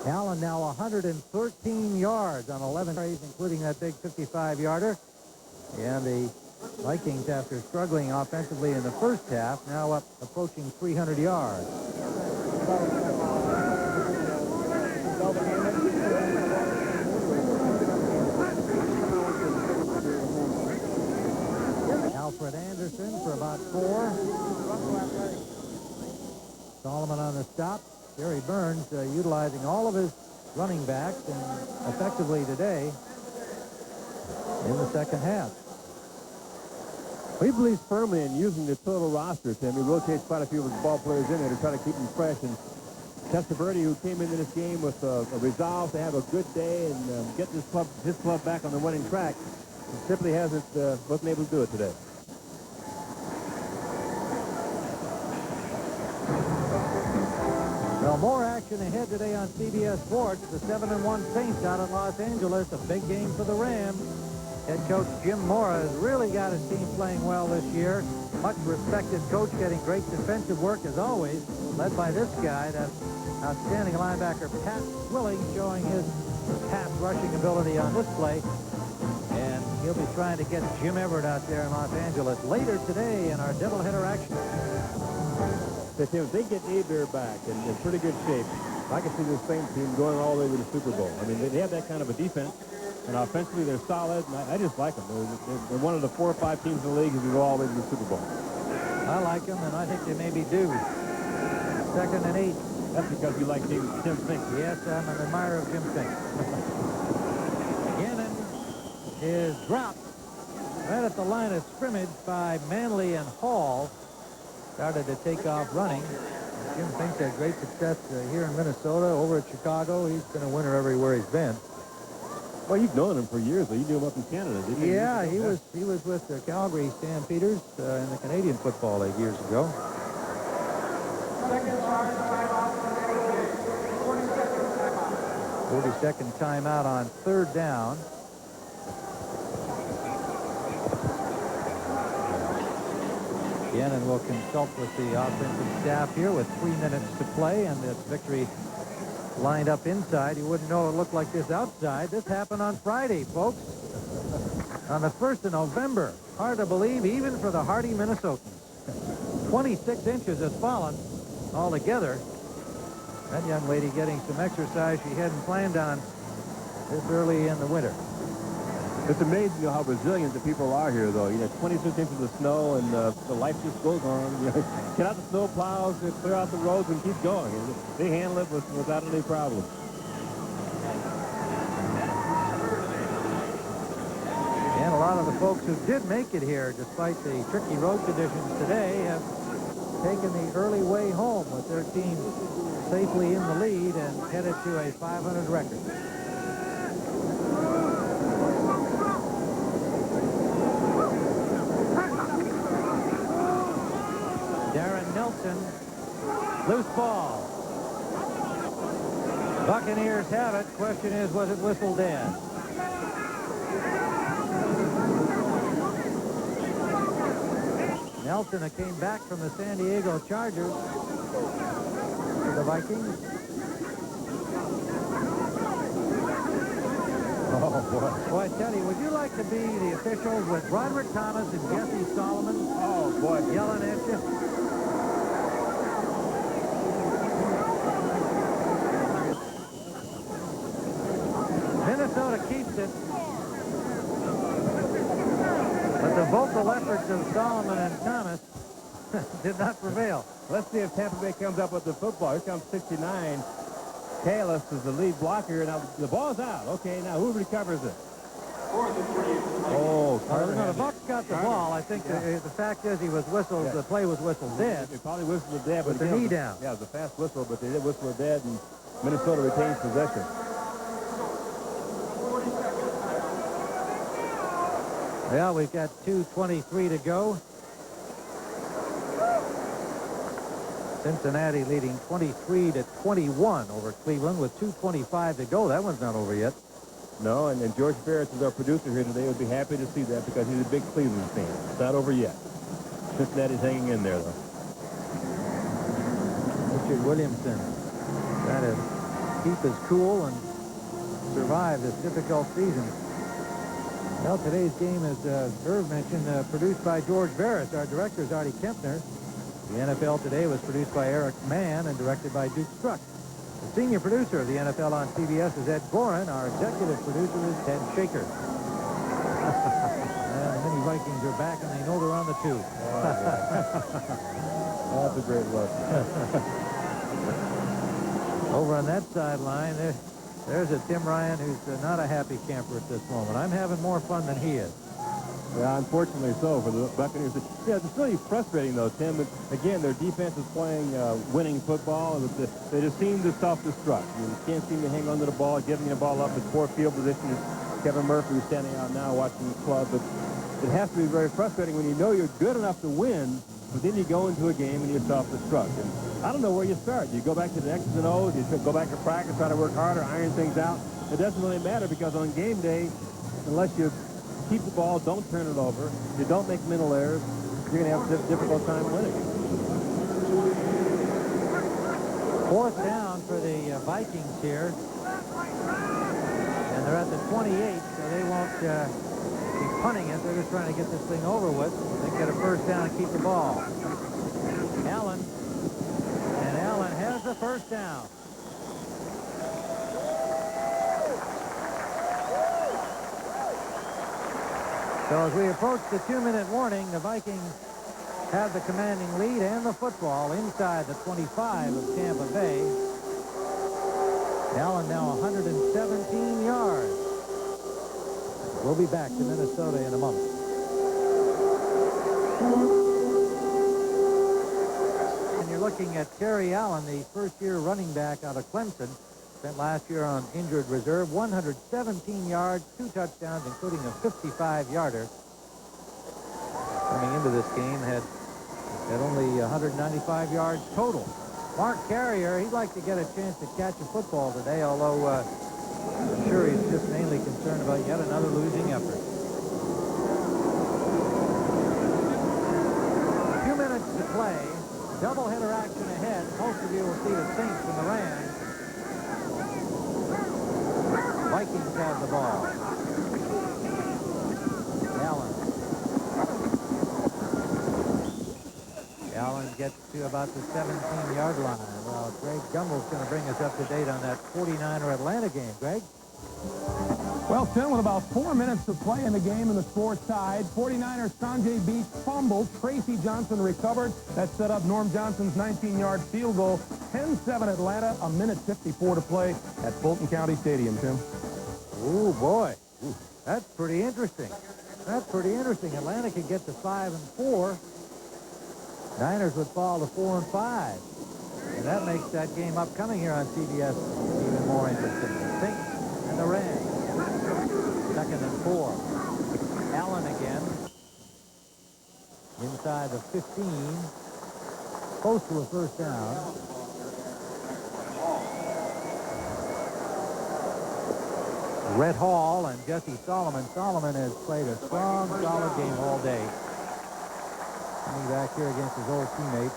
Allen now 113 yards on 11 carries, including that big 55-yarder. And the Vikings, after struggling offensively in the first half, now up approaching 300 yards. Alfred Anderson for about 4. Solomon on the stop. Jerry Burns utilizing all of his running backs and effectively today in the second half. He believes firmly in using the total roster, Tim. He rotates quite a few of his ball players in there to try to keep them fresh. And Testaverde, who came into this game with a resolve to have a good day and get his club back on the winning track, simply wasn't able to do it today. Well, more action ahead today on CBS Sports. The 7-1 Saints out at Los Angeles. A big game for the Rams. Head coach Jim Mora has really got his team playing well this year. Much respected coach, getting great defensive work as always, led by this guy, that outstanding linebacker Pat Swilling, showing his pass rushing ability on this play. And he'll be trying to get Jim Everett out there in Los Angeles later today in our doubleheader action. If they get Abear back in pretty good shape, I can see this same team going all the way to the Super Bowl. I mean, they have that kind of a defense, and offensively they're solid, and I just like them. They're one of the 4 or 5 teams in the league who can go all the way to the Super Bowl. I like them, and I think they may be due. 2nd and 8. That's because you like Tim Fink. Yes, I'm an admirer of Jim Fink. Gannon is dropped right at the line of scrimmage by Manley and Hall. Started to take off running. Jim Fink's had great success here in Minnesota, over at Chicago. He's been a winner everywhere he's been. Well, you've known him for years, though. You knew him up in Canada, didn't you? Yeah, he was with the Calgary Stampeders in the Canadian Football League years ago. 40-second timeout on 3rd down. Gannon will consult with the offensive staff here with 3 minutes to play, and this victory lined up inside. You wouldn't know it looked like this outside. This happened on Friday, folks. On the 1st of November. Hard to believe, even for the hardy Minnesotans. 26 inches has fallen altogether. That young lady getting some exercise she hadn't planned on this early in the winter. It's amazing how resilient the people are here, though. 26 inches of snow, and the life just goes on. Get out the snow plows, clear out the roads, and keep going. And they handle it without any problem. And a lot of the folks who did make it here, despite the tricky road conditions today, have taken the early way home with their team safely in the lead and headed to a 500 record. Loose ball. Buccaneers have it. Question is, was it whistled dead? Nelson came back from the San Diego Chargers to the Vikings. Oh, boy. Boy, Teddy, would you like to be the officials with Roderick Thomas and Jesse Solomon? Oh, boy. Yelling at you? Minnesota keeps it. But the vocal efforts of Solomon and Thomas did not prevail. Let's see if Tampa Bay comes up with the football. Here comes 69. Kalis is the lead blocker. Now, the ball's out. Okay, now who recovers it? Oh, Carter. No, the Bucs got the ball. I think the fact is he was whistled, the play was whistled dead. They probably whistled it dead. With the knee down. Yeah, it was a fast whistle, but they did whistle it dead, and Minnesota retains possession. Well, we've got 2:23 to go. Cincinnati leading 23-21 over Cleveland with 2:25 to go. That one's not over yet. No, and George Ferris is our producer here today. Would be happy to see that because he's a big Cleveland fan. It's not over yet. Cincinnati's hanging in there, though. Richard Williamson trying to keep his cool and survive this difficult season. Well, today's game, as Irv mentioned, produced by George Barris. Our director is Artie Kempner. The NFL Today was produced by Eric Mann and directed by Duke Struck. The senior producer of the NFL on CBS is Ed Gorin. Our executive producer is Ted Shaker. And the mini Vikings are back, and they know they're on the tube. That's a great look. Over on that sideline, there's a Tim Ryan who's not a happy camper at this moment. I'm having more fun than he is. Yeah, unfortunately so for the Buccaneers. Yeah, it's really frustrating, though, Tim. But again, their defense is playing winning football. They just seem to self-destruct. You can't seem to hang on to the ball, giving the ball up. It's poor field position. As Kevin Murphy is standing out now watching the club. But it has to be very frustrating when you know you're good enough to win, but then you go into a game and you self-destruct. And I don't know where you start. You go back to the X's and O's. You go back to practice, try to work harder, iron things out. It doesn't really matter because on game day, unless you keep the ball, don't turn it over, you don't make mental errors, you're going to have a difficult time winning. Fourth down for the Vikings here. And they're at the 28, so they won't be punting it. They're just trying to get this thing over with. They can get a first down and keep the ball. Allen. And Allen has the first down. So as we approach the 2-minute warning, the Vikings have the commanding lead and the football inside the 25 of Tampa Bay. Allen now 117 yards. We'll be back to Minnesota in a moment. And you're looking at Terry Allen, the first-year running back out of Clemson. Spent last year on injured reserve, 117 yards, 2 touchdowns, including a 55-yarder. Coming into this game, had only 195 yards total. Mark Carrier, he'd like to get a chance to catch a football today, although I'm sure he's just mainly concerned about yet another losing effort. 2 minutes to play. Doubleheader action ahead. Most of you will see the Saints and the Rams. Vikings have the ball. Allen gets to about the 17-yard line. Well, Greg Gumbel's going to bring us up to date on that 49er Atlanta game. Greg? Well, Tim, with about 4 minutes to play in the game and the score tied, 49er Sanjay Beach fumbled. Tracy Johnson recovered. That set up Norm Johnson's 19-yard field goal. 10-7 Atlanta, a minute 54 to play at Fulton County Stadium, Tim. Oh, boy. That's pretty interesting. That's pretty interesting. Atlanta could get to 5-4. Niners would fall to 4-5. And that makes that game upcoming here on CBS even more interesting. The Saints and the Rams. 2nd and 4. Allen again. Inside the 15. Close to a first down. Rhett Hall and Jesse Solomon. Solomon has played a strong, solid game all day. Coming back here against his old teammate.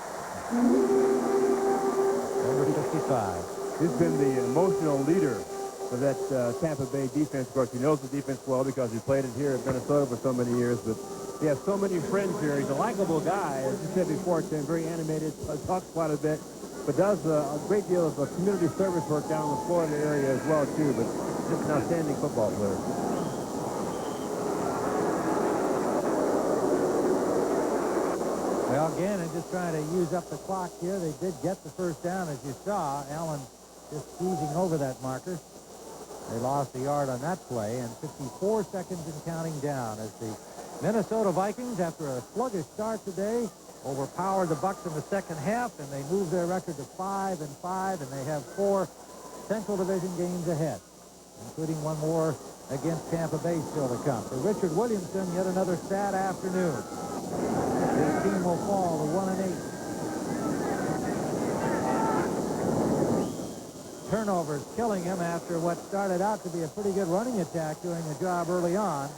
Number 55. He's been the emotional leader of that Tampa Bay defense. Of course, he knows the defense well because he played it here at Minnesota for so many years. But he has so many friends here. He's a likable guy. As you said before, Tim, very animated, talks quite a bit, but does a great deal of community service work down in the Florida area as well, too. But just an outstanding football player. Well, again, and just trying to use up the clock here. They did get the first down, as you saw. Allen just squeezing over that marker. They lost a yard on that play, and 54 seconds and counting down as the Minnesota Vikings, after a sluggish start today, overpowered the Bucs in the second half, and they moved their record to 5-5, and they have 4 Central Division games ahead, including one more against Tampa Bay still to come. For Richard Williamson, yet another sad afternoon. His team will fall to 1-8. Turnovers killing him after what started out to be a pretty good running attack doing the job early on.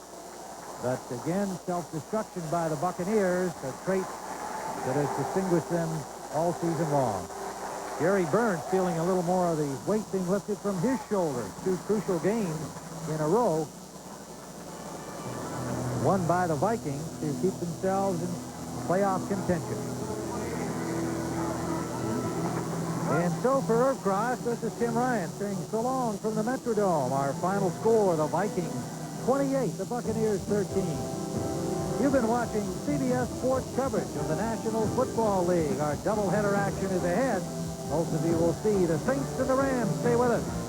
But again, self-destruction by the Buccaneers, a trait that has distinguished them all season long. Gary Burns feeling a little more of the weight being lifted from his shoulders. 2 crucial games in a row won by the Vikings to keep themselves in playoff contention. And so for Irvcross, this is Tim Ryan saying so long from the Metrodome. Our final score, the Vikings 28, the Buccaneers 13. You've been watching CBS Sports coverage of the National Football League. Our doubleheader action is ahead. Most of you will see the Saints and the Rams. Stay with us.